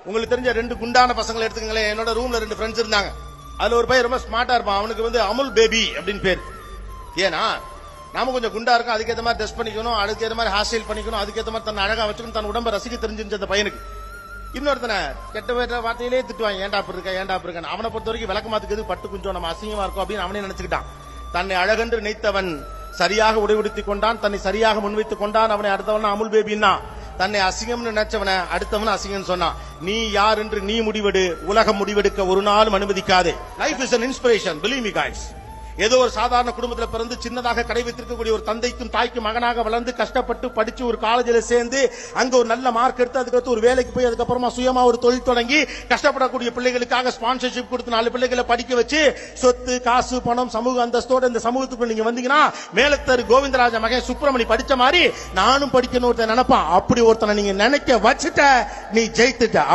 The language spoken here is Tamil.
உங்களுக்கு தெரிஞ்ச 2 குண்டான பசங்களை எடுத்துக்கங்களேன். என்னோட ரூம்ல 2 ஃப்ரெண்ட்ஸ் இருந்தாங்க. அதுல ஒரு பையன் ரொம்ப ஸ்மார்ட்டா இருப்பான். அவனுக்கு வந்து அமுல் பேபி அப்படின்னு பேர். ஏன்னா நாம கொஞ்சம் குண்டா இருக்கும், அதுக்கேற்ற மாதிரி ட்ரெஸ் பண்ணிக்கணும், அதுக்கேற்ற மாதிரி ஹேர் ஸ்டைல் பண்ணிக்கணும், அதுக்கேற்ற மாதிரி தன்னை அழகா வச்சுக்கணும், தன் உடம்ப ரசிக்க தெரிஞ்சிருந்த அந்த பையனுக்கு. இன்னொருத்தனை கெட்ட வார்த்தையிலே திட்டுவாங்க, ஏன்டா அப்படி இருக்க. அவனை பொறுத்த வரைக்கும் விளக்கமாத்துக்கு பட்டு கொஞ்சம் நம்ம அசிங்கமா இருக்கும் அப்படின்னு அவனே நினைச்சுக்கிட்டான். தன்னை அழகென்று நினைத்தவன் சரியாக உடைவிடுத்திக் கொண்டான், தன்னை சரியாக முன்வைத்துக் கொண்டான். அவனை அடுத்தவன் அமுல் பேபின்னா, தன்னை அசிங்கம்னு நினைச்சவன அடுத்தவன் அசிங்கம் சொன்னான். நீ யார் என்று நீ முடிவெடு, உலகம் முடிவெடுக்க ஒரு நாளும் அனுமதிக்காதே. Life is an inspiration, believe me guys. ஏதோ ஒரு சாதாரண குடும்பத்தில் பிறந்து சின்னதாக கடை வைத்திருக்கக்கூடிய ஒரு தந்தைக்கும் தாய்க்கும் மகனாக வளர்ந்து கஷ்டப்பட்டு படிச்சு ஒரு காலேஜில் சேர்ந்து அங்க ஒரு நல்ல மார்க் எடுத்து அதுக்கடுத்து ஒரு வேலைக்கு போய் அதுக்கப்புறமா சுயமா ஒரு தொழில் தொடங்கி கஷ்டப்படக்கூடிய பிள்ளைகளுக்காக ஸ்பான்சர்ஷிப் கொடுத்து 4 பிள்ளைகளை படிக்க வச்சு சொத்து காசு பணம் சமூக அந்தஸ்தோட இந்த சமூகத்துக்கு நீங்க வந்தீங்கன்னா மேலத்தர் கோவிந்தராஜ மகன் சுப்பிரமணி படிச்ச மாதிரி நானும் படிக்கணும் ஒருத்தன் நினைப்பான். அப்படி ஒருத்தனை நீங்க நினைக்க வச்சுட்ட, நீ ஜெயித்துட்ட.